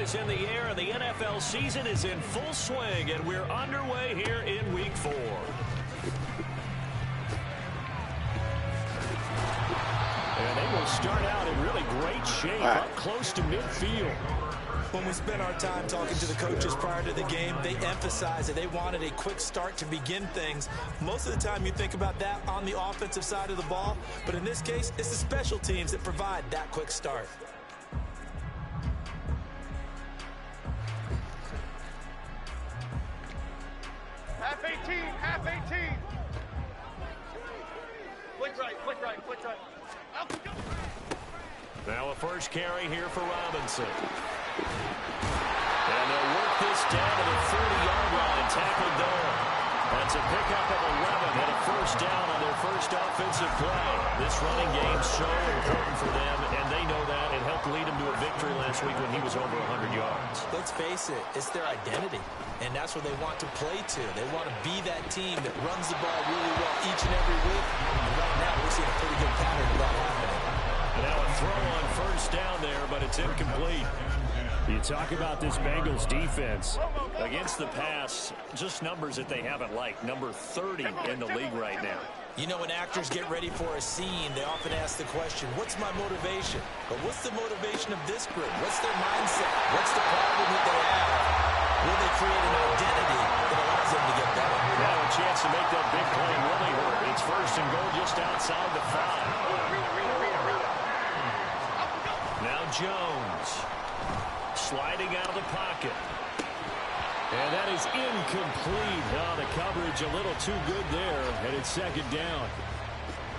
is in the air, and the NFL season is in full swing, and we're underway here in Week 4. And they will start out in really great shape, up close to midfield. When we spent our time talking to the coaches prior to the game, they emphasized that they wanted a quick start to begin things. Most of the time you think about that on the offensive side of the ball, but in this case, it's the special teams that provide that quick start. Half 18, half 18. Quick right, quick right, quick right. Now a first carry here for Robinson. And they'll work this down to the 40-yard line, tackled there. That's a pickup of 11 and a first down on their first offensive play. This running game's so important for them, and they know that. It helped lead them to a victory last week when he was over 100 yards. Let's face it, it's their identity, and that's what they want to play to. They want to be that team that runs the ball really well each and every week, and right now we're seeing a pretty good pattern of that happening. And now a throw on first down there, but it's incomplete. You talk about this Bengals defense. Against the pass, just numbers that they haven't liked. Number 30 in the league right now. You know, when actors get ready for a scene, they often ask the question, what's my motivation? But what's the motivation of this group? What's their mindset? What's the problem that they have? Will they create an identity that allows them to get better? Now a chance to make that big play really hurt. It's first and goal just outside the 5. Now Jones. Sliding out of the pocket. And that is incomplete. Oh, the coverage a little too good there, and it's second down.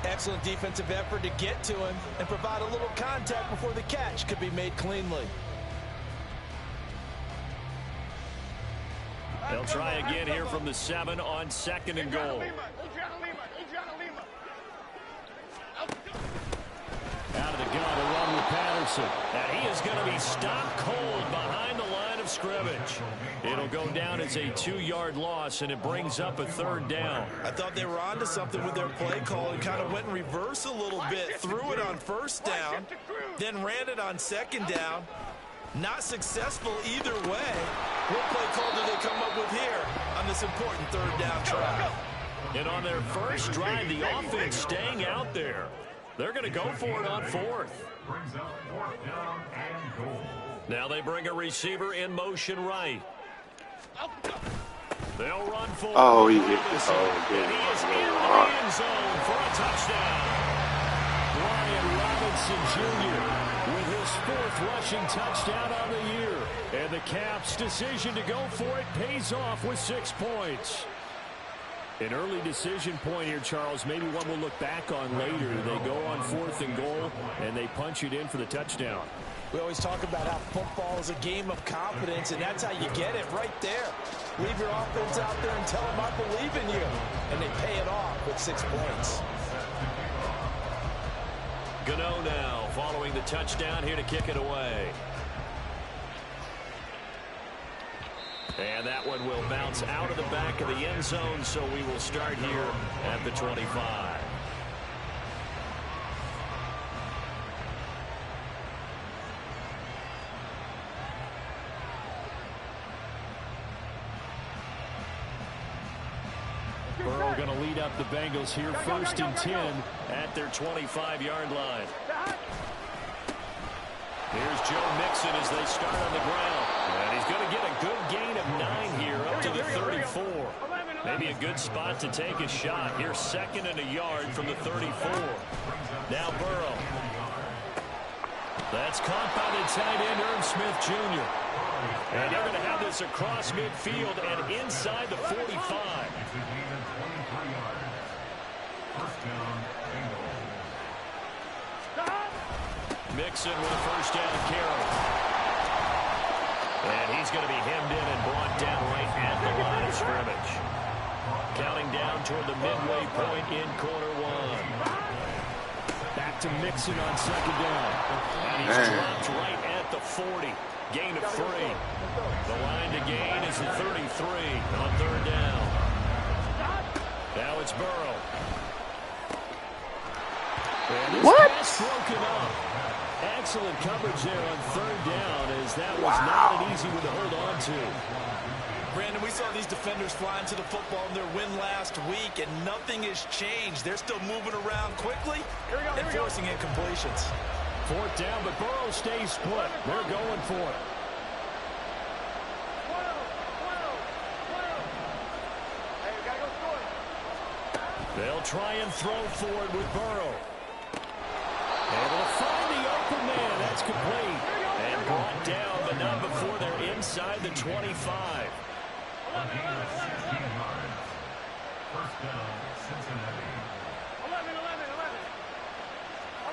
Excellent defensive effort to get to him and provide a little contact before the catch could be made cleanly. They'll try again here from the 7 on second and goal. Out of the gun to run with Patterson. And he is going to be stopped cold behind the line of scrimmage. It'll go down as a 2-yard loss, and it brings up a third down. I thought they were onto something with their play call and kind of went in reverse a little bit. Threw it on first down, then ran it on second down. Not successful either way. What play call do they come up with here on this important third down try? And on their first drive, the offense staying out there. They're going to go for it on fourth. Now they bring a receiver in motion right. They'll run for it. Oh, he hit this. And he is in the end zone for a touchdown. Brian Robinson Jr. with his 4th rushing touchdown on the year. And the Caps' decision to go for it pays off with 6 points. An early decision point here, Charles. Maybe one we'll look back on later. They go on 4th and goal, and they punch it in for the touchdown. We always talk about how football is a game of confidence, and that's how you get it right there. Leave your offense out there and tell them I believe in you. And they pay it off with 6 points. Gano now following the touchdown here to kick it away. And that one will bounce out of the back of the end zone, so we will start here at the 25. Burrow going to lead up the Bengals here, 1st and 10 at their 25-yard line. Here's Joe Mixon as they start on the ground. And he's going to get a good gain of 9 here up to the 34. Maybe a good spot to take a shot. Here's 2nd and a yard from the 34. Now Burrow. That's caught by the tight end, Irv Smith Jr. And they're going to have this across midfield and inside the 45. Mixon with a first down carry. And he's going to be hemmed in and brought down right at the line of scrimmage. Counting down toward the midway point in quarter 1. Back to Mixon on second down. And he's dropped right at the 40. Gain of 3. The line to gain is the 33 on third down. Now it's Burrow. And this pass broken up. excellent coverage there on third down, as that was not an easy one to hold on to. Brandon, we saw these defenders flying to the football in their win last week, and nothing has changed. They're still moving around quickly and forcing incompletions. Fourth down, but Burrow stays put. They're going for it. They'll try and throw forward with Burrow. Able to find the open man. That's complete. And brought down, but not before they're inside the 25. First down, Cincinnati.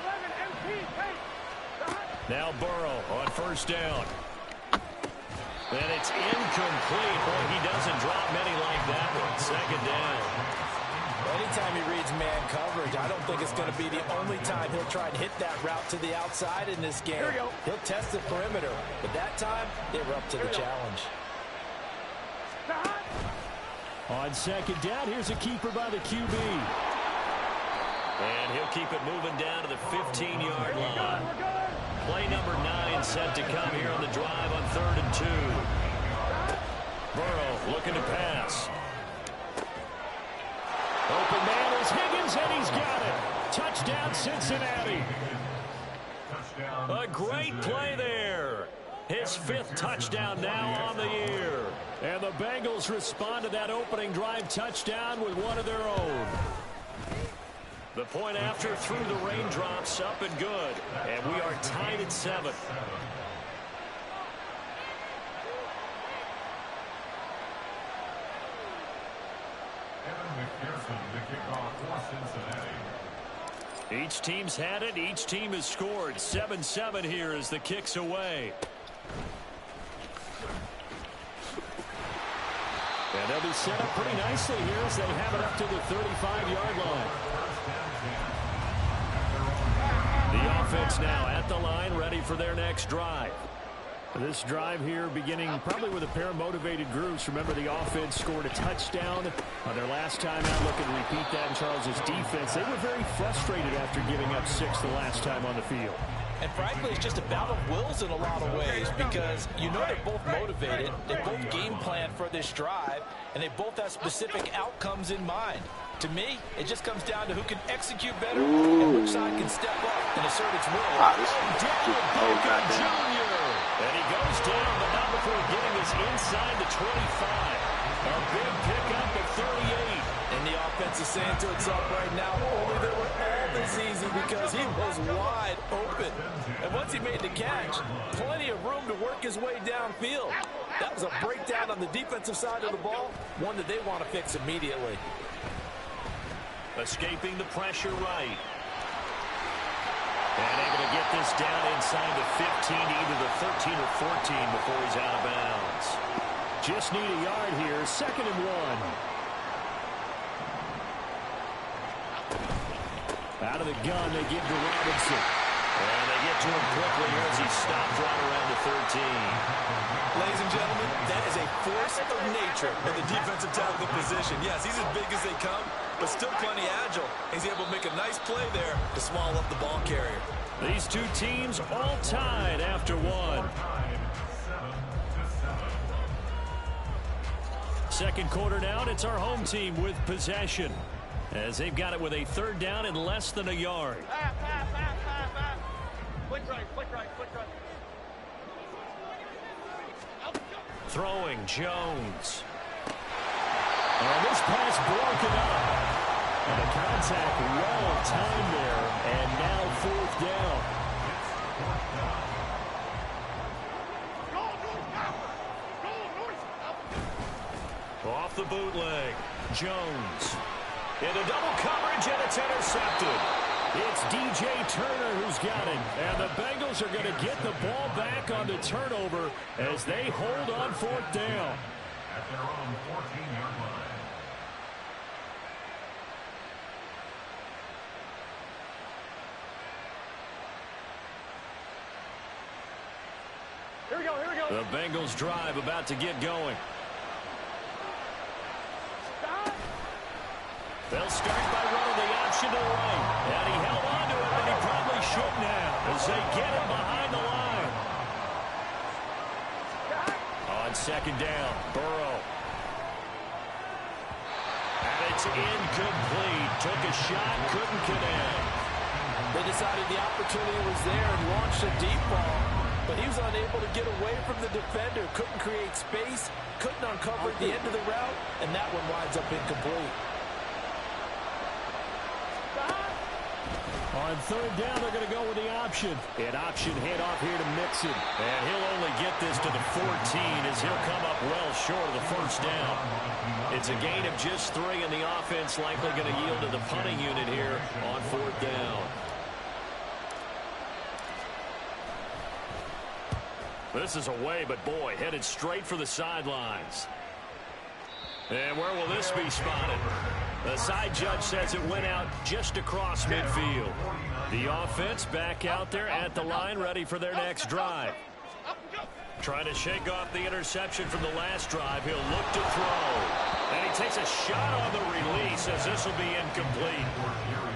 11, MP, Now Burrow on first down. And it's incomplete. Boy, he doesn't drop many like that one. Second down. Anytime he reads man coverage, I don't think it's going to be the only time he'll try and hit that route to the outside in this game. He'll test the perimeter, but that time they were up to the challenge. On second down, here's a keeper by the QB. And he'll keep it moving down to the 15-yard line. Play number 9 set to come here on the drive on 3rd and 2. Burrow looking to pass. Open man is Higgins, and he's got it. Touchdown, Cincinnati. A great play there. His 5th touchdown now on the year. And the Bengals respond to that opening drive touchdown with one of their own. The point after through the raindrops, up and good. And we are tied at 7. Each team's had it. Each team has scored. 7-7 here as the kick's away. And they'll be set up pretty nicely here as they have it up to the 35-yard line. The offense now at the line, ready for their next drive. This drive here beginning probably with a pair of motivated groups. Remember, the offense scored a touchdown on their last time out. Looking to repeat that in Charles's defense. They were very frustrated after giving up 6 the last time on the field. And frankly, it's just a battle of wills in a lot of ways, because you know they're both motivated, they both game plan for this drive, and they both have specific outcomes in mind. To me, it just comes down to who can execute better and which side can step up and assert its will. And he goes down, but not before getting us inside the 25. A big pickup at 38. And the offense is saying to itself right now, only they were all this easy because he was wide open. And once he made the catch, plenty of room to work his way downfield. That was a breakdown on the defensive side of the ball, one that they want to fix immediately. Escaping the pressure right. And able to get this down inside the 15, either the 13 or 14 before he's out of bounds. Just need a yard here, 2nd and 1. Out of the gun, they give to Robinson. And they get to him quickly here as he stopped right around the 13. Ladies and gentlemen, that is a force of nature in the defensive tackle position. Yes, he's as big as they come, but still plenty agile. He's able to make a nice play there to swallow up the ball carrier. These two teams all tied after 1. Second quarter down, it's our home team with possession, as they've got it with a 3rd down and less than a yard. Flick right. Throwing Jones. And this pass broken up. And the contact well timed there. And now 4th down. Off the bootleg. Jones. Into double coverage, and it's intercepted. It's DJ Turner who's got it. And the Bengals are going to get the ball back on the turnover as they hold on 4th down. At their own 14-yard line. Here we go. The Bengals drive about to get going. They'll start by running the option to the right. And he held on to it, and he probably shouldn't have, as throws. They get him behind the line. On second down, Burrow. And it's incomplete. Took a shot, couldn't connect. They decided the opportunity was there and launched a deep ball, but he was unable to get away from the defender. Couldn't create space, couldn't uncover the end of the route, and that one winds up incomplete. On third down, they're going to go with the option. An option handoff here to Mixon. And he'll only get this to the 14 as he'll come up well short of the first down. It's a gain of just 3, and the offense likely going to yield to the punting unit here on fourth down. This is away, but boy, headed straight for the sidelines. And where will this be spotted? The side judge says it went out just across midfield. The offense back out there at the line, ready for their next drive. Trying to shake off the interception from the last drive. He'll look to throw. And he takes a shot on the release as this will be incomplete.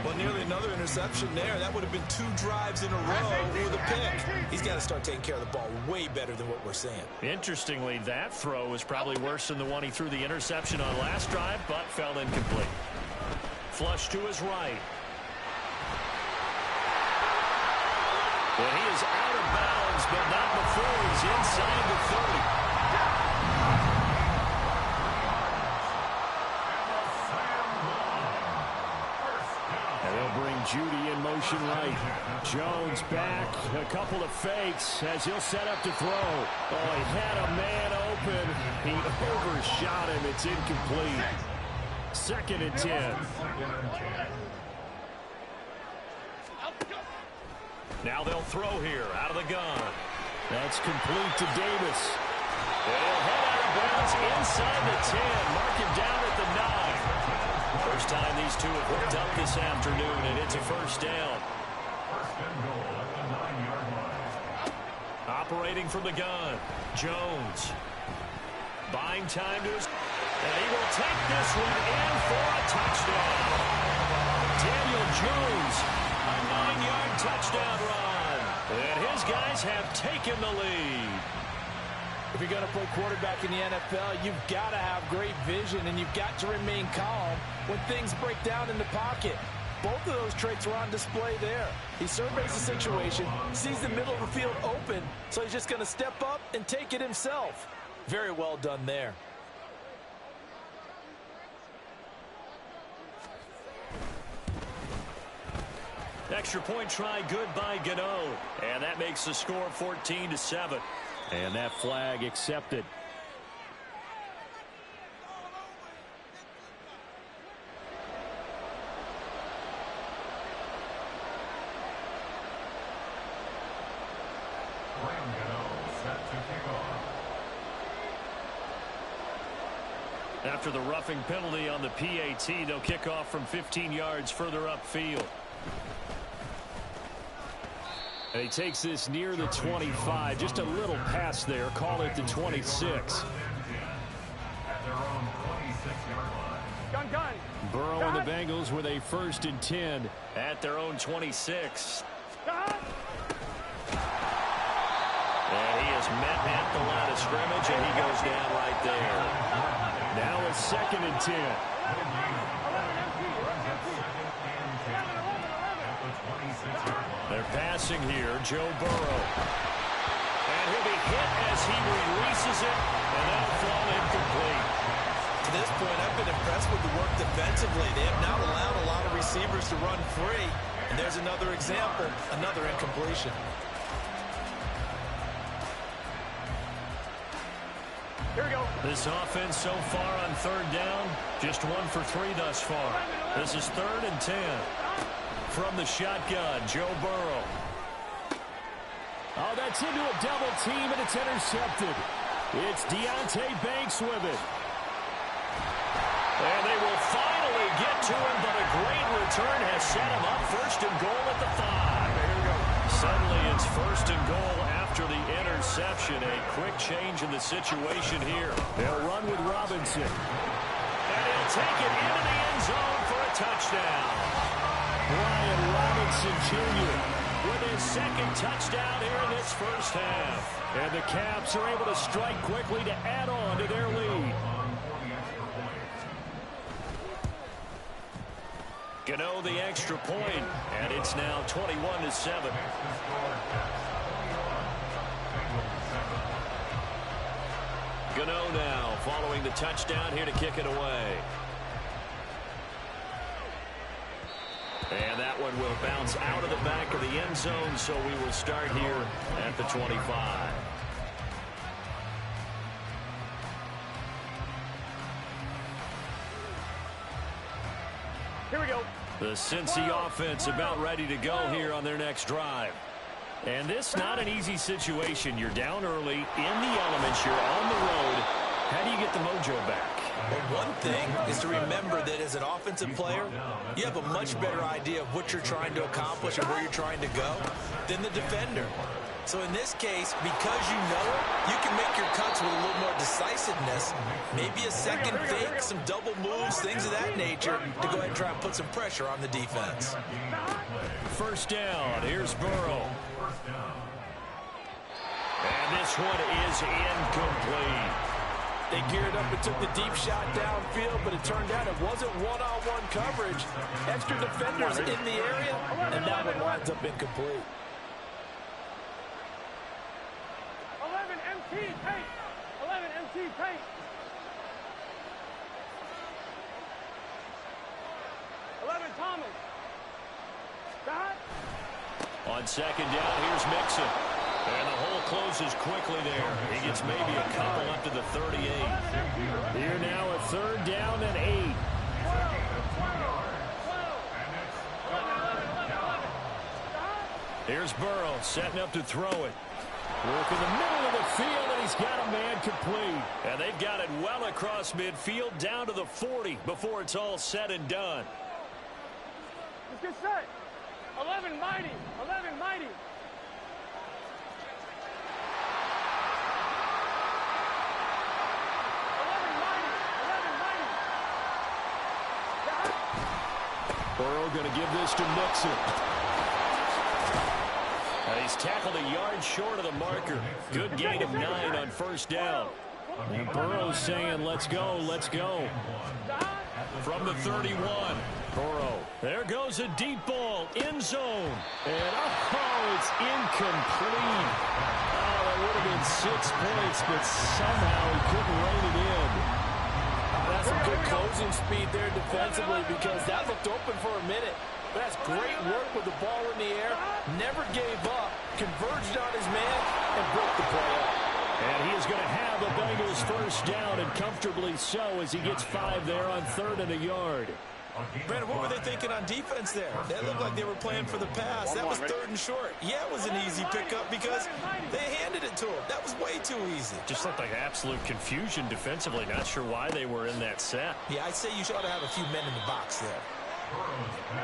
Well, nearly another interception there. That would have been 2 drives in a row with a pick. He's got to start taking care of the ball way better than what we're seeing. Interestingly, that throw was probably worse than the one he threw the interception on last drive, but fell incomplete. Flush to his right. Well, he is out of bounds, but not before he's inside the 30. Judy in motion right. Jones back. A couple of fakes as he'll set up to throw. Oh, he had a man open. He overshot him. It's incomplete. 2nd and 10. Now they'll throw here out of the gun. That's complete to Davis. They'll head out of bounds inside the 10. Mark him down at the 9. First time these two have hooked up this afternoon, and it's a first down. First and goal at the 9-yard line. Operating from the gun, Jones. Buying time to his... And he will take this one in for a touchdown. Daniel Jones, a 9-yard touchdown run. And his guys have taken the lead. If you're going to play quarterback in the NFL, you've got to have great vision, and you've got to remain calm when things break down in the pocket. Both of those traits were on display there. He surveys the situation, sees the middle of the field open, so he's just going to step up and take it himself. Very well done there. Extra point try good by Gano, and that makes the score 14-7. And that flag accepted. Graham Gano set to kick off. After the roughing penalty on the PAT, they'll kick off from 15 yards further upfield. And he takes this near the 25. Just a little pass there. Call it the 26. At their own 26-yard line. Gun. Burrow and the Bengals with a 1st and 10 at their own 26. And he is met at the line of scrimmage, and he goes down right there. Now it's 2nd and 10. They're passing here, Joe Burrow. And he'll be hit as he releases it, and that'll fall incomplete. To this point, I've been impressed with the work defensively. They have not allowed a lot of receivers to run free. And there's another example, another incompletion. Here we go. This offense so far on 3rd down, just 1 for 3 thus far. This is 3rd and 10. From the shotgun, Joe Burrow. Oh, that's into a double team, and it's intercepted. It's Deonte Banks with it. And they will finally get to him, but a great return has set him up 1st and goal at the 5. Suddenly it's 1st and goal after the interception. A quick change in the situation here. They'll run with Robinson. And he'll take it into the end zone for a touchdown. Brian Robinson Jr. with his second touchdown here in this first half. And the Caps are able to strike quickly to add on to their lead. Gano the extra point, and it's now 21-7. Gano now following the touchdown here to kick it away. And that one will bounce out of the back of the end zone, so we will start here at the 25. Here we go. The Cincy offense about ready to go here on their next drive. And this not an easy situation. You're down early, in the elements, you're on the road. How do you get the mojo back? Well, one thing is to remember that as an offensive player, you have a much better idea of what you're trying to accomplish and where you're trying to go than the defender. So in this case, because you know it, you can make your cuts with a little more decisiveness, maybe a second fake, some double moves, things of that nature, to go ahead and try and put some pressure on the defense. First down, here's Burrow. And this one is incomplete. They geared up and took the deep shot downfield, but it turned out it wasn't one-on-one coverage. Extra defenders in the area, and that one winds up incomplete. 11 MT paint. 11 MT paint. 11 Thomas. Dot. On second down, here's Mixon. And the hole closes quickly there. He gets maybe a couple up to the 38. Here now a third down and 8. 11. Here's Burrow setting up to throw it. Work in the middle of the field, and he's got a man complete. And they've got it well across midfield down to the 40 before it's all said and done. Let's get set. 11 mighty. 11 mighty. 11 mighty. Burrow going to give this to Mixon. And he's tackled a yard short of the marker. Good gain of 9 on first down. And Burrow's saying, let's go, let's go. From the 31, Burrow. There goes a deep ball, end zone. And oh, it's incomplete. Oh, that would have been 6 points, but somehow he couldn't rein it in. That's some good closing speed there defensively, because that looked open for a minute. That's great work with the ball in the air. Never gave up, converged on his man, and broke the play up. And he is going to have the Bengals first down, and comfortably so, as he gets 5 there on 3rd and a yard. Brandon, what were they thinking on defense there? That looked like they were playing for the pass. That was 3rd and short. Yeah, it was an easy pickup because they handed it to him. That was way too easy. Just looked like absolute confusion defensively. Not sure why they were in that set. Yeah, I'd say you ought to have a few men in the box there.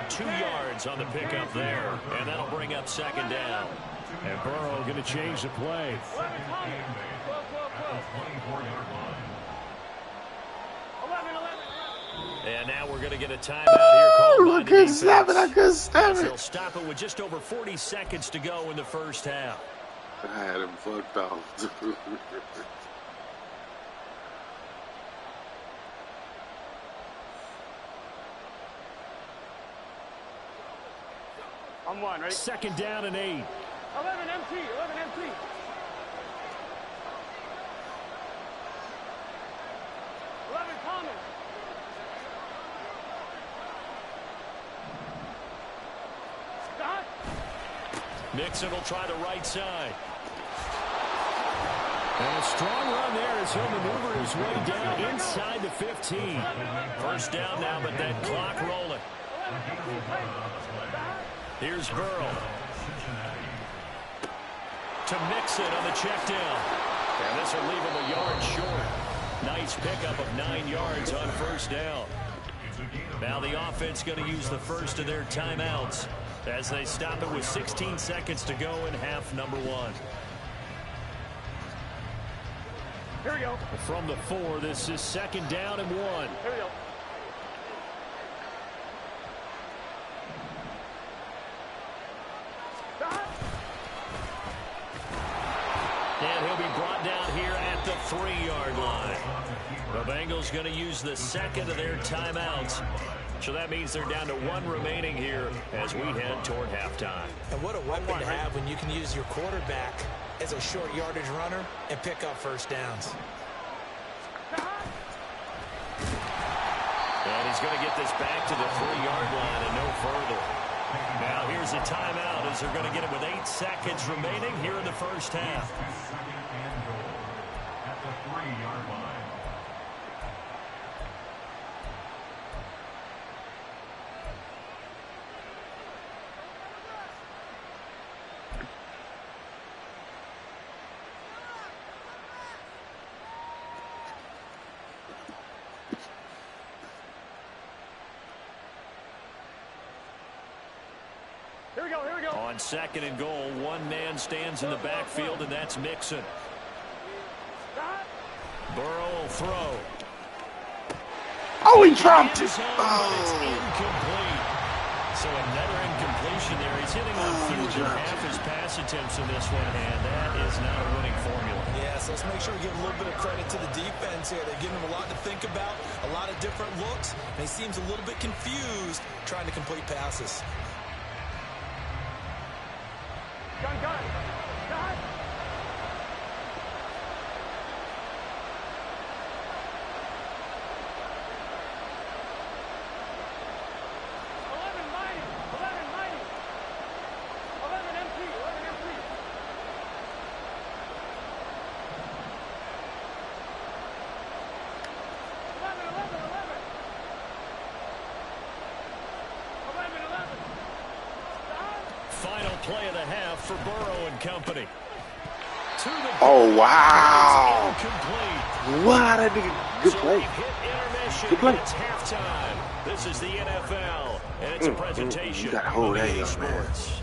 2 yards on the pickup there, and that'll bring up 2nd down. And Burrow going to change the play. 11 Thomas. 11. And now we're going to get a timeout here called by the defense. I couldn't stop They'll it. stop it with just over 40 seconds to go in the first half. I had him fucked off. I'm one, ready? 2nd down and 8. 11 MT. 11 MT. Thomas. Dot. Mixon will try the right side. And a strong run there as he'll maneuver his way down inside the 15. First down now, but that clock rolling. Here's Burrow. To Mixon on the check down. And this will leave him a yard short. Nice pickup of 9 yards on first down. Now the offense going to use the first of their timeouts as they stop it with 16 seconds to go in half number 1. Here we go. From the 4, this is 2nd down and 1. Here we go. Dot. And he'll be brought down here at the 3-yard line. The Bengals going to use the second of their timeouts. So that means they're down to 1 remaining here as we head toward halftime. And what a weapon to have when you can use your quarterback as a short yardage runner and pick up first downs. And he's going to get this back to the 3-yard line and no further. Now here's a timeout as they're going to get it with 8 seconds remaining here in the first half. Second and goal at the 3-yard line. Here we go. On second and goal, one man stands in the backfield, and that's Mixon. Burrow will throw. Oh, he dropped it. It's incomplete. So another incompletion there. He's hitting on fewer than half his pass attempts in this one, and that is not a winning formula. Yeah, so let's make sure we give a little bit of credit to the defense here. They're giving him a lot to think about, a lot of different looks, and he seems a little bit confused trying to complete passes. Gun. Gun. 11 mighty. 11 MP. 11. Final play of the half for Burrow and company. Oh, wow. Incomplete. What a good So play. we've hit intermission. Good play. It's halftime. This is the NFL, and it's a presentation You gotta hold of that EA up, man. Sports.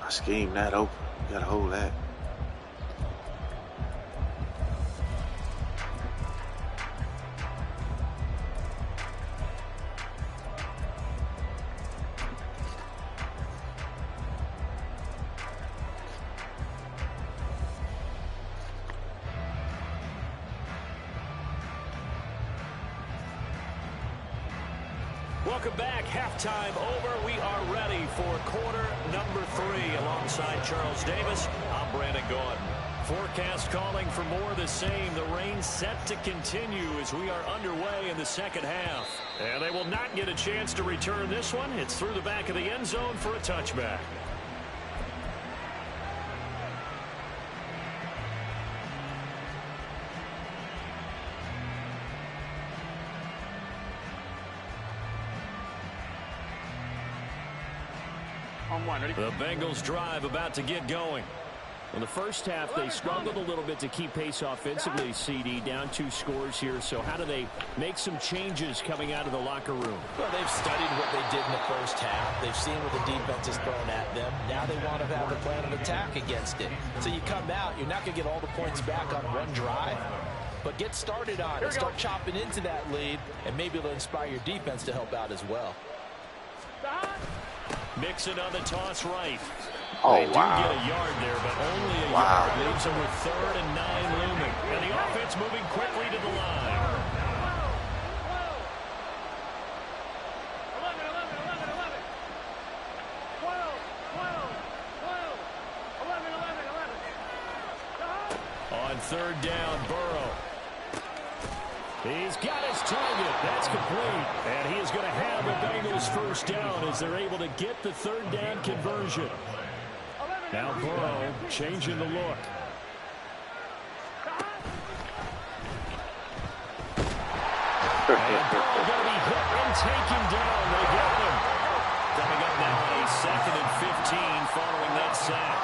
I schemed that open. You gotta hold that. Welcome back. Halftime over. We are ready for quarter number 3. Alongside Charles Davis, I'm Brandon Gordon. Forecast calling for more of the same. The rain set to continue as we are underway in the second half. And they will not get a chance to return this one. It's through the back of the end zone for a touchback. On one. Ready? The Bengals drive about to get going. In the first half, they struggled a little bit to keep pace offensively, CD, down 2 scores here. So how do they make some changes coming out of the locker room? Well, they've studied what they did in the first half. They've seen what the defense has thrown at them. Now they want to have a plan of attack against it. So you come out, you're not going to get all the points back on one drive. But get started on it. Start chopping into that lead, and maybe it'll inspire your defense to help out as well. Mixon on the toss right. Oh, They do wow. get a yard there, but only a Wow. yard. Leaves them with 3rd and 9 looming. And the offense moving quickly to the line. 11. On 3rd down, Burrow. He's got his target. That's complete. And he is going to have the Bengals first down as they're able to get the 3rd down conversion. Now Burrow changing the look. And Burrow going to be hit and taken down. They get him. Coming up now on a 2nd and 15 following that sack.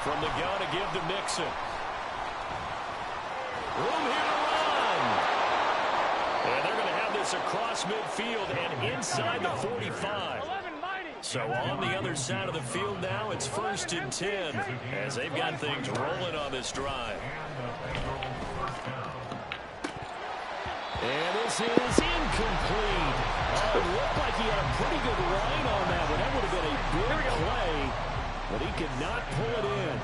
From the gun to give to Mixon. Room here to run. And they're going to have this across midfield and inside the 45. So on the other side of the field now, it's 1st and 10 as they've got things rolling on this drive. And this is incomplete. It looked like he had a pretty good line on that one. That would have been a big play. but he could not pull it in.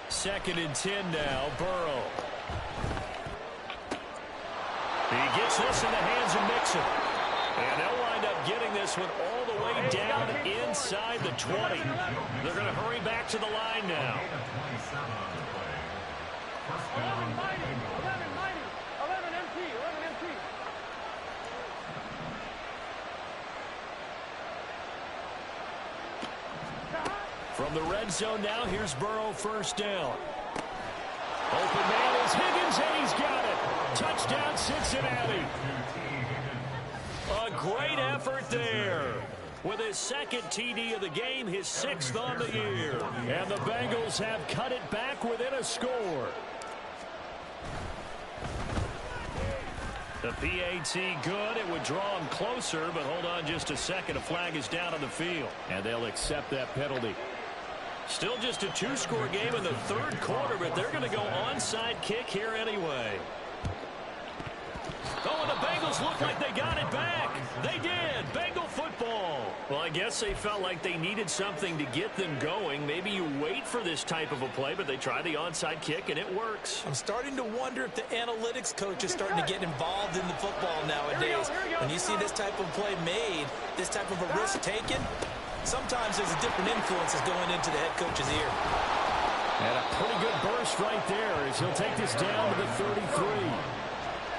Second and 10 now, Burrow. He gets this in the hands of Mixon. And they'll wind up getting this one all the way down inside the 20. They're going to hurry back to the line now. 11 mighty, 11 MT, 11 MT. From the red zone now, here's Burrow, first down. Open man is Higgins, and he's got it. Touchdown, Cincinnati. A great effort there. With his second TD of the game, his 6th on the year. And the Bengals have cut it back within a score. The PAT good. It would draw him closer, but hold on just a second. A flag is down on the field, and they'll accept that penalty. Still just a 2-score game in the third quarter, but they're going to go onside kick here anyway. Oh, and the Bengals look like they got it back. They did. Bengal football. Well, I guess they felt like they needed something to get them going. Maybe you wait for this type of a play, but they try the onside kick, and it works. I'm starting to wonder if the analytics coach is starting to get involved in the football nowadays. When you see this type of play made, this type of a risk taken, sometimes there's a different influence that's going into the head coach's ear. And a pretty good burst right there as he'll take this down to the 33.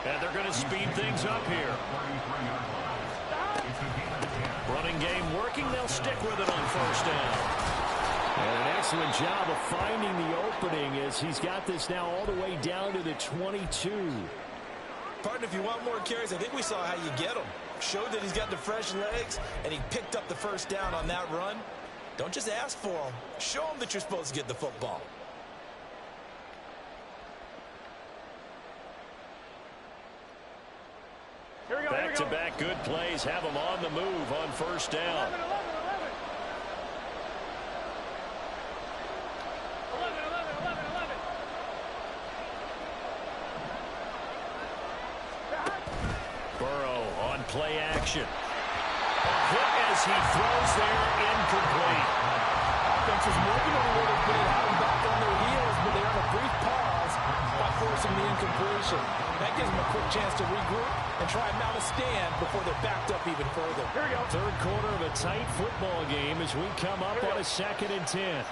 And they're going to speed things up here. Running game working. They'll stick with it on first down. And an excellent job of finding the opening as he's got this now all the way down to the 22. Partner, if you want more carries, I think we saw how you get them. Showed that he's got the fresh legs, and he picked up the first down on that run. Don't just ask for him. Show him that you're supposed to get the football. Back-to-back good plays have them on the move on first down. 11. Burrow on play action. Hit as he throws there, incomplete. Offense is moving a little bit, having back on their heels, but they have a brief pause by forcing the incompletion. That gives them a quick chance to regroup and try and mount a stand before they're backed up even further. Here we go. Third quarter of a tight football game as we come up on a 2nd and 10.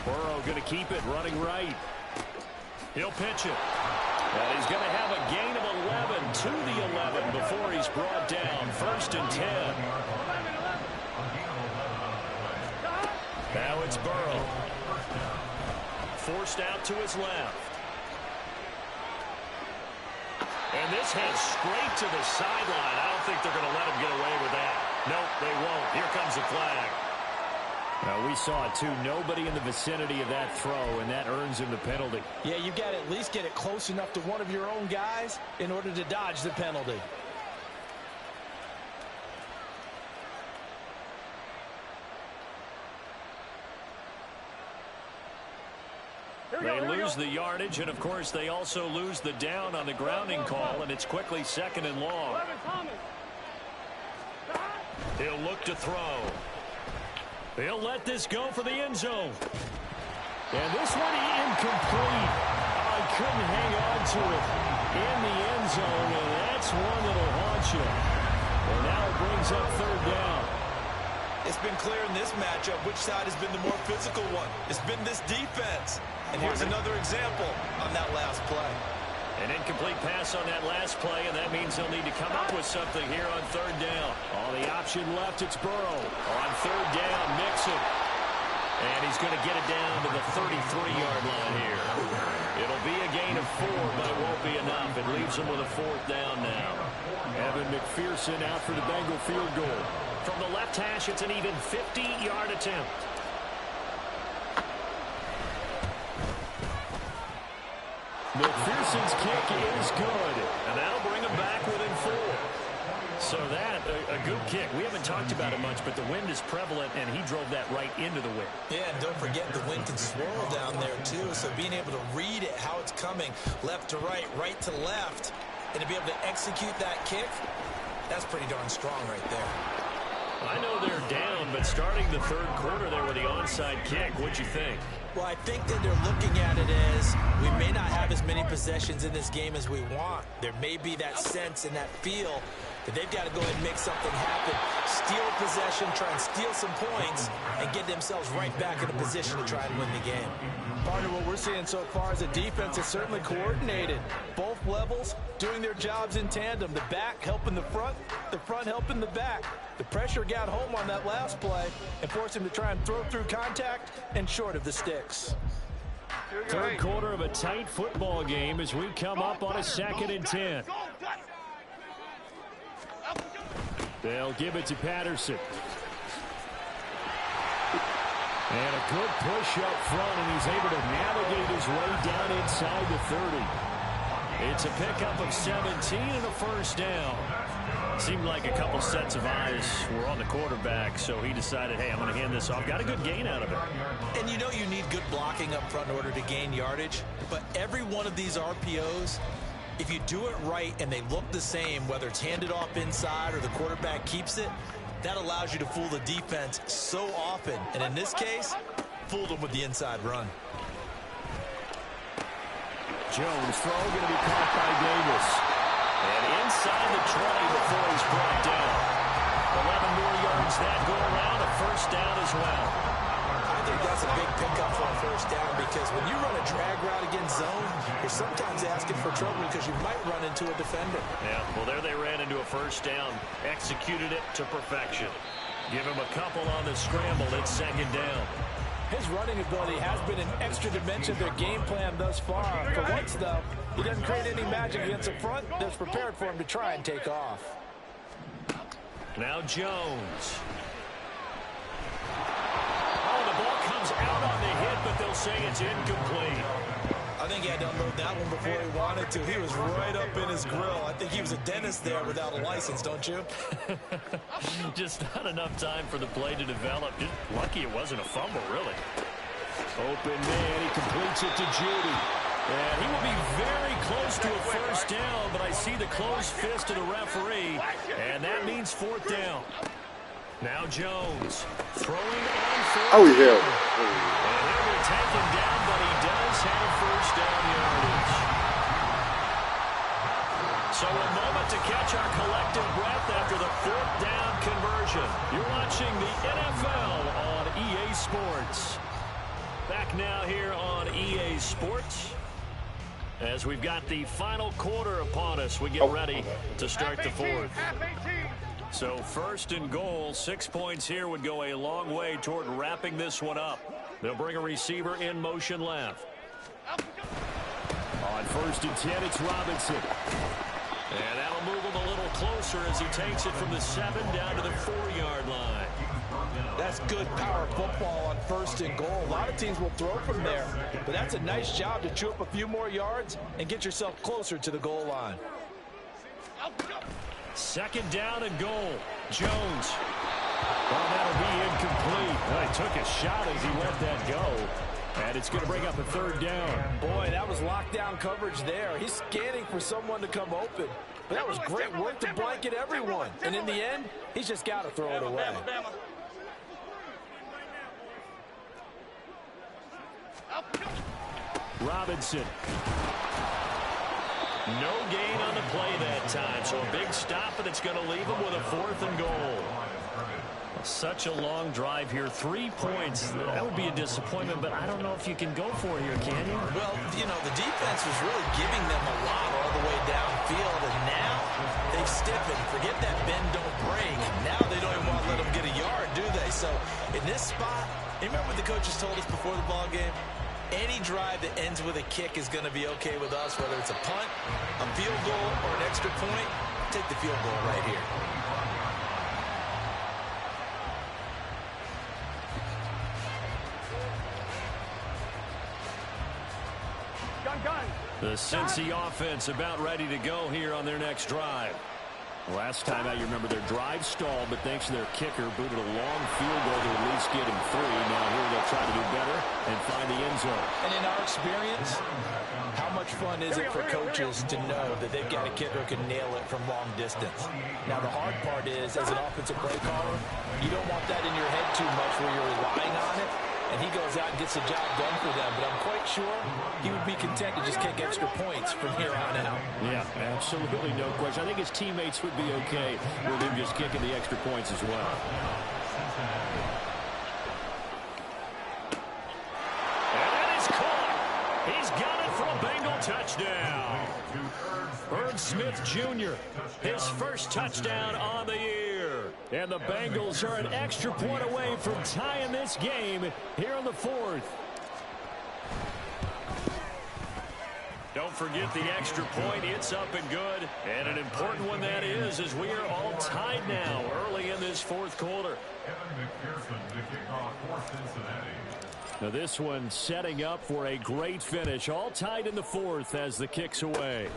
Burrow going to keep it running right. He'll pitch it. And he's going to have a gain of 11 to the 11 before he's brought down. 1st and 10. Now it's Burrow. Forced out to his left. And this heads straight to the sideline. I don't think they're going to let him get away with that. Nope, they won't. Here comes the flag. Well, we saw it too. Nobody in the vicinity of that throw, and that earns him the penalty. Yeah, you've got to at least get it close enough to one of your own guys in order to dodge the penalty. They lose the yardage, and of course they also lose the down on the grounding call, and it's quickly 2nd and long. He'll look to throw. He'll let this go for the end zone. And this one incomplete. Oh, he couldn't hang on to it in the end zone, and that's one that'll haunt you. And now it brings up 3rd down. It's been clear in this matchup which side has been the more physical one. It's been this defense. And here's another example on that last play. An incomplete pass on that last play, and that means they'll need to come up with something here on 3rd down. On the option left, it's Burrow. On 3rd down, Mixon. And he's going to get it down to the 33-yard line here. It'll be a gain of 4, but it won't be enough. It leaves them with a 4th down now. Evan McPherson out for the Bengal field goal. From the left hash, it's an even 50-yard attempt. McPherson's kick is good, and that'll bring him back within 4. So that, a good kick. We haven't talked about it much, but the wind is prevalent, and he drove that right into the wind. Yeah, and don't forget the wind can swirl down there, too. So being able to read it, how it's coming, left to right, right to left, and to be able to execute that kick, that's pretty darn strong right there. I know they're down, but starting the third quarter there with the onside kick, what'd you think? Well, I think that they're looking at it as we may not have as many possessions in this game as we want. There may be that sense and that feel that they've got to go ahead and make something happen, steal possession, try and steal some points, and get themselves right back in a position to try and win the game. Partner, what we're seeing so far is the defense is certainly coordinated. Both levels doing their jobs in tandem. The back helping the front helping the back. The pressure got home on that last play and forced him to try and throw through contact and short of the sticks. Third quarter of a tight football game as we come up on a 2nd and 10. They'll give it to Patterson. And a good push up front, and he's able to navigate his way down inside the 30. It's a pickup of 17 and a first down. Seemed like a couple sets of eyes were on the quarterback, so he decided, hey, I'm going to hand this off. Got a good gain out of it. And you know you need good blocking up front in order to gain yardage, but every one of these RPOs, if you do it right and they look the same, whether it's handed off inside or the quarterback keeps it, that allows you to fool the defense so often. And in this case, fooled them with the inside run. Jones throw going to be caught by Davis. And inside the 20 before he's brought down. 11 more yards that go around, a first down as well. I think that's a big pickup for a first down because when you run a drag route against zone, you're sometimes asking for trouble because you might run into a defender. Yeah, well, there they ran into a first down, executed it to perfection. Give him a couple on the scramble. It's 2nd down. His running ability has been an extra dimension of their game plan thus far. For once, though, he doesn't create any magic against the front that's prepared for him to try and take off. Now Jones. Oh, the ball comes out on the hit, but they'll say it's incomplete. I think he had to unload that one before he wanted to. He was right up in his grill. I think he was a dentist there without a license, don't you? Just not enough time for the play to develop. Just lucky it wasn't a fumble, really. Open man, he completes it to Judy. And he will be very close to a first down, but I see the closed fist of the referee, and that means 4th down. Now Jones throwing on 4th. Oh, yeah. And they will take him down, but he does have first down yardage. So a moment to catch our collective breath after the 4th down conversion. You're watching the NFL on EA Sports. Back now here on EA Sports. As we've got the final quarter upon us, we get ready to start the 4th. So 1st and goal, 6 points here would go a long way toward wrapping this one up. They'll bring a receiver in motion left. On 1st and 10, it's Robinson. And that'll move him a little closer as he takes it from the 7 down to the 4-yard line. That's good power football on 1st and goal. A lot of teams will throw from there, but that's a nice job to chew up a few more yards and get yourself closer to the goal line. 2nd down and goal. Jones. Well, that'll be incomplete. Well, he took a shot as he let that go. And it's going to bring up a 3rd down. Boy, that was lockdown coverage there. He's scanning for someone to come open. But that was great work to blanket everyone. And in the end, he's just got to throw it away. Robinson. No gain on the play that time, so a big stop, and it's going to leave him with a 4th and goal. Such a long drive here. 3 points. That would be a disappointment, but I don't know if you can go for it here, can you? Well, you know, the defense was really giving them a lot all the way downfield, and now they've stiffened. Forget that bend, don't break. Now they don't even want to let them get a yard, do they? So in this spot, you remember what the coaches told us before the ball game? Any drive that ends with a kick is going to be okay with us, whether it's a punt, a field goal, or an extra point. Take the field goal right here. The Cincy offense about ready to go here on their next drive. Last time out, you remember their drive stalled, but thanks to their kicker, booted a long field goal to at least get him 3. Now here they'll try to do better and find the end zone. And in our experience, how much fun is it for coaches to know that they've got a kicker who can nail it from long distance? Now the hard part is, as an offensive play caller, you don't want that in your head too much where you're relying on it. And he goes out and gets the job done for them. But I'm quite sure he would be content to just kick extra points from here on out. Yeah, absolutely no question. I think his teammates would be okay with him just kicking the extra points as well. And that is caught. He's got it for a Bengal touchdown. Herb Smith Jr., his first touchdown on the year. And the Bengals are an extra point away from tying this game here in the 4th. Don't forget the extra point. It's up and good. And an important one that is, as we are all tied now early in this 4th quarter. Now this one setting up for a great finish. All tied in the 4th as the kick's away.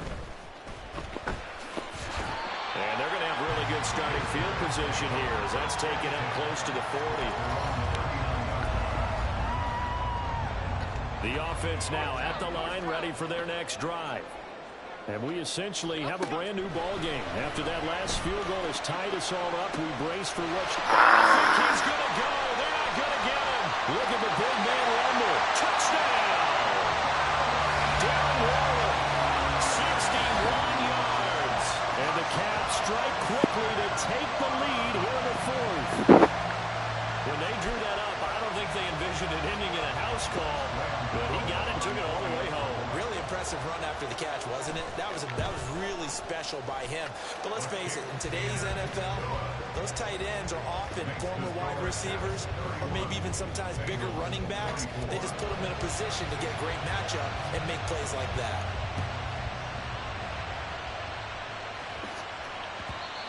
And they're going to have really good starting field position here as that's taken up close to the 40. The offense now at the line, ready for their next drive. And we essentially have a brand new ball game. After that last field goal has tied us all up, we brace for what... I think he's going to go. They're not going to get him. Look at the big man rumble. Touchdown! Darren Waller, 61 yards. And the Cavs strike quickly to take the lead here in the 4th. When they drew that up, I don't think they envisioned it ending in a house call. But he got it and took it all the way home. Really impressive run after the catch, wasn't it? That was really special by him. But let's face it, in today's NFL, those tight ends are often former wide receivers or maybe even sometimes bigger running backs. They just put them in a position to get great matchup and make plays like that.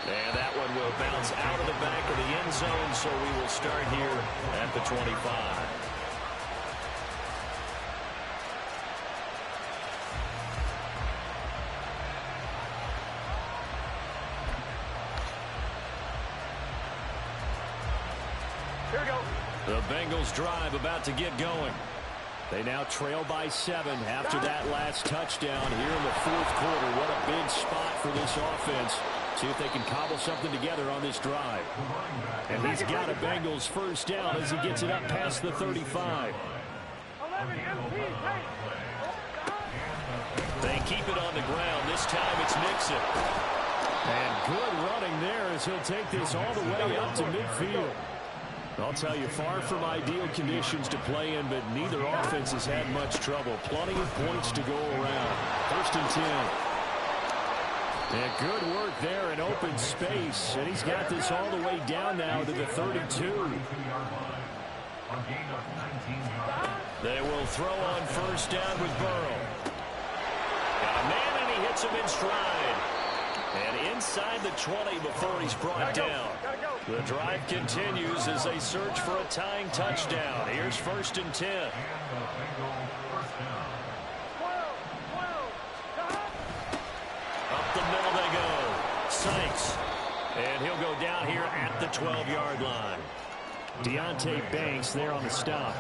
And that one will bounce out of the back of the end zone, so we will start here at the 25. Here we go. The Bengals drive about to get going. They now trail by 7 after that last touchdown here in the 4th quarter. What a big spot for this offense. See if they can cobble something together on this drive. And he's got a Bengals first down as he gets it up past the 35. 11 MP, hey. They keep it on the ground. This time it's Mixon. And good running there as he'll take this all the way up to midfield. I'll tell you, far from ideal conditions to play in, but neither offense has had much trouble. Plenty of points to go around. 1st and 10. And good work there in open space. And he's got this all the way down now to the 32. They will throw on first down with Burrow. Got a man, and he hits him in stride. And inside the 20 before he's brought down. The drive continues as they search for a tying touchdown. Here's 1st and 10. Up the middle they go. Sykes. And he'll go down here at the 12-yard line. Deonte Banks there on the stop.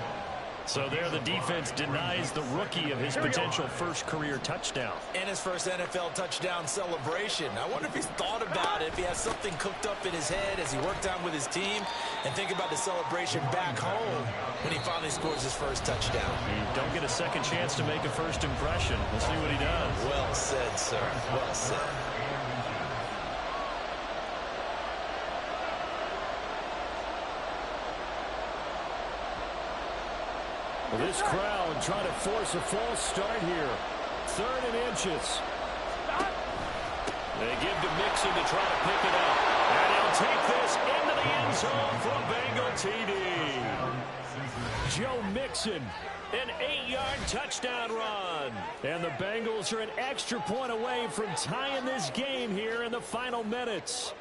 So there the defense denies the rookie of his potential first career touchdown. And his first NFL touchdown celebration. I wonder if he's thought about it, if he has something cooked up in his head as he worked on with his team, and think about the celebration back home when he finally scores his first touchdown. You don't get a second chance to make a first impression. We'll see what he does. Well said, sir. Well said. Well, this crowd trying to force a false start here. 3rd and inches. They give to Mixon to try to pick it up. And he'll take this into the end zone for a Bengal TD. Joe Mixon, an 8-yard touchdown run. And the Bengals are an extra point away from tying this game here in the final minutes.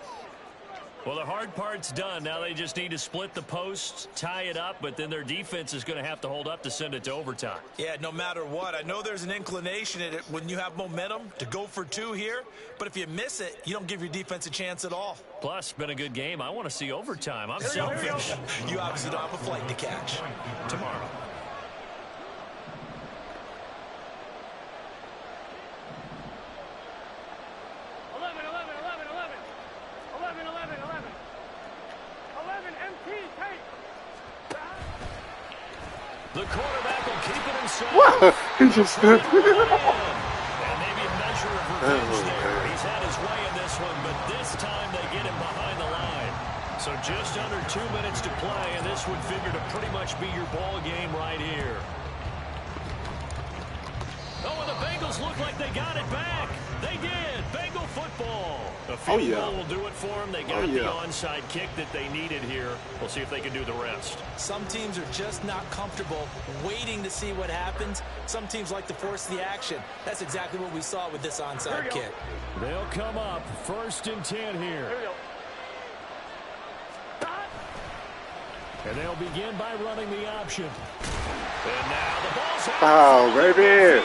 Well, the hard part's done. Now they just need to split the posts, tie it up, but then their defense is going to have to hold up to send it to overtime. Yeah, no matter what. I know there's an inclination in it when you have momentum to go for 2 here, but if you miss it, you don't give your defense a chance at all. Plus, been a good game. I want to see overtime. I'm selfish. You obviously don't have a flight to catch. Tomorrow. The quarterback will keep it himself. What? He just stood. And maybe a measure of revenge there. He's had his way in this one, but this time they get him behind the line. So just under 2 minutes to play, and this would figure to pretty much be your ball game right here. Oh, and the Bengals look like they got it back. They did. Bengal football. A field goal will do it for them. They got the onside kick that they needed here. We'll see if they can do the rest. Some teams are just not comfortable waiting to see what happens. Some teams like to force the action. That's exactly what we saw with this onside kick. They'll come up 1st and 10 here. Here we go. And they'll begin by running the option. And now the ball's out. Oh, baby.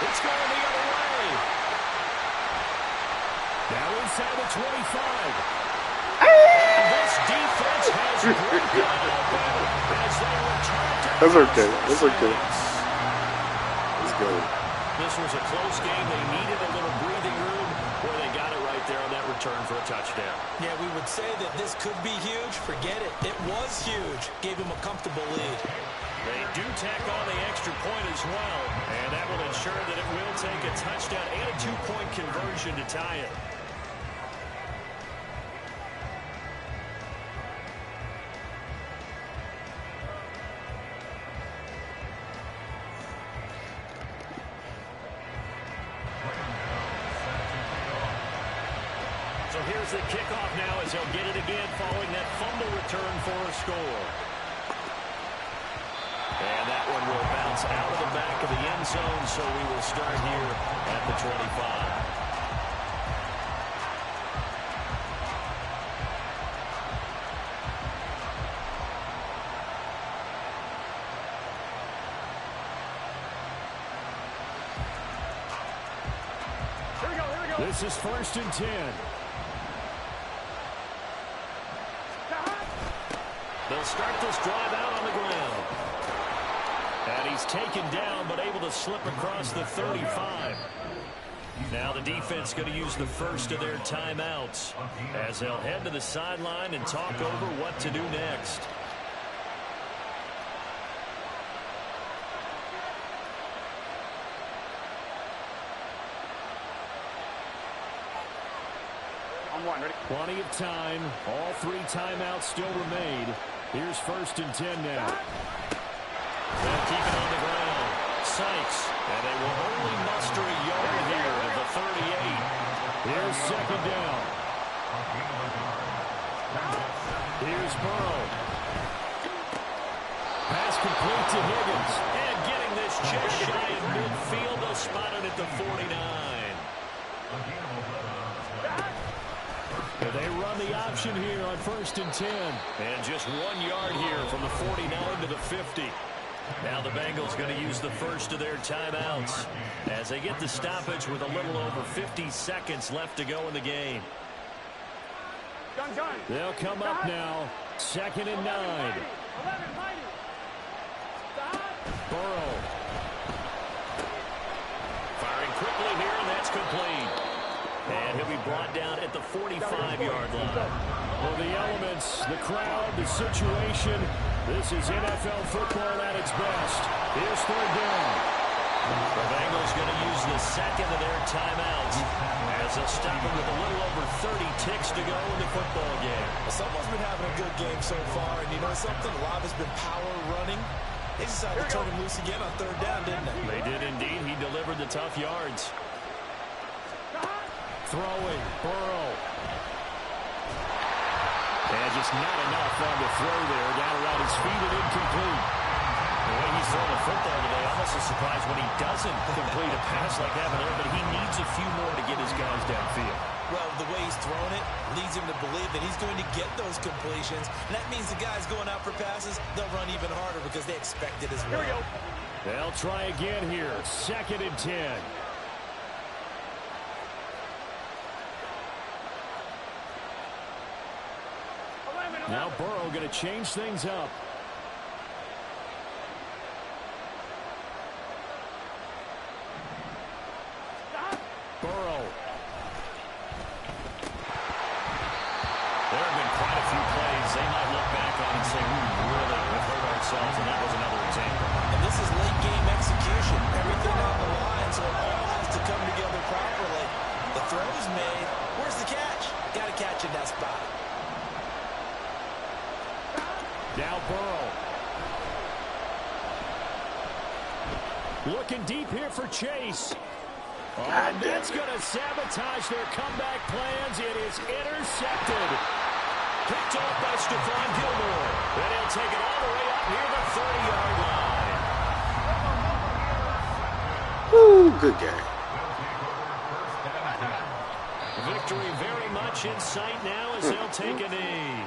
It's going the other way. Now inside the 25. And this defense has broken as they return to That's okay. That's okay. Let's go. This was a close game. They needed a little breathing room where they got it right there on that return for a touchdown. Yeah, we would say that this could be huge. Forget it. It was huge. Gave him a comfortable lead. They do tack on the extra point as well, and that will ensure that it will take a touchdown and a 2-point conversion to tie it. So here's the kickoff now as they'll get it again following that fumble return for a score. And that one will bounce out of the back of the end zone, so we will start here at the 25. Here we go, here we go. This is 1st and 10. They'll start this drive out on the ground. And he's taken down, but able to slip across the 35. Now the defense going to use the first of their timeouts as they'll head to the sideline and talk over what to do next. On one, ready? Plenty of time. All 3 timeouts still remain. Here's 1st and 10 now. They'll keep it on the ground. Sykes. And they will only muster a yard here at the 38. Here's 2nd down. Here's Burrow. Pass complete to Higgins. And getting this just shy of midfield. They'll spot it at the 49. And they run the option here on 1st and 10. And just 1 yard here from the 49 to the 50. Now the Bengals going to use the first of their timeouts as they get the stoppage with a little over 50 seconds left to go in the game. Gun. They'll come up now. 2nd and 9. 11, mighty. Burrow. Firing quickly here, and that's complete. And he'll be brought down at the 45-yard line. Well, the elements, the crowd, the situation, this is NFL football at its best. Here's 3rd down. The Bengals going to use the second of their timeouts as they'll stop it with a little over 30 ticks to go in the football game. Someone's been having a good game so far, and you know something? A lot has been power running. They decided to turn him loose again on 3rd down, didn't they? They did indeed. He delivered the tough yards. Throwing, Burrow. And just not enough on the throw there. Down around his feet and incomplete. The way he's throwing the football today, almost a surprise when he doesn't complete a pass like that, but he needs a few more to get his guys downfield. Well, the way he's thrown it leads him to believe that he's going to get those completions. And that means the guys going out for passes, they'll run even harder because they expect it as well. Here we go. They'll try again here. 2nd and 10. Now Burrow going to change things up. Burrow. There have been quite a few plays they might look back on and say, we really have hurt ourselves, and that was another example. And this is late game execution. Everything on the line, so it all has to come together properly. The throw's made. Where's the catch? Got to catch in that spot. Now Burrow. Looking deep here for Chase. Oh, that's going to sabotage their comeback plans. It is intercepted. Picked off by Stephon Gilmore. And he'll take it all the way up near the 30-yard line. Woo, good game. Victory very much in sight now as they'll take a knee.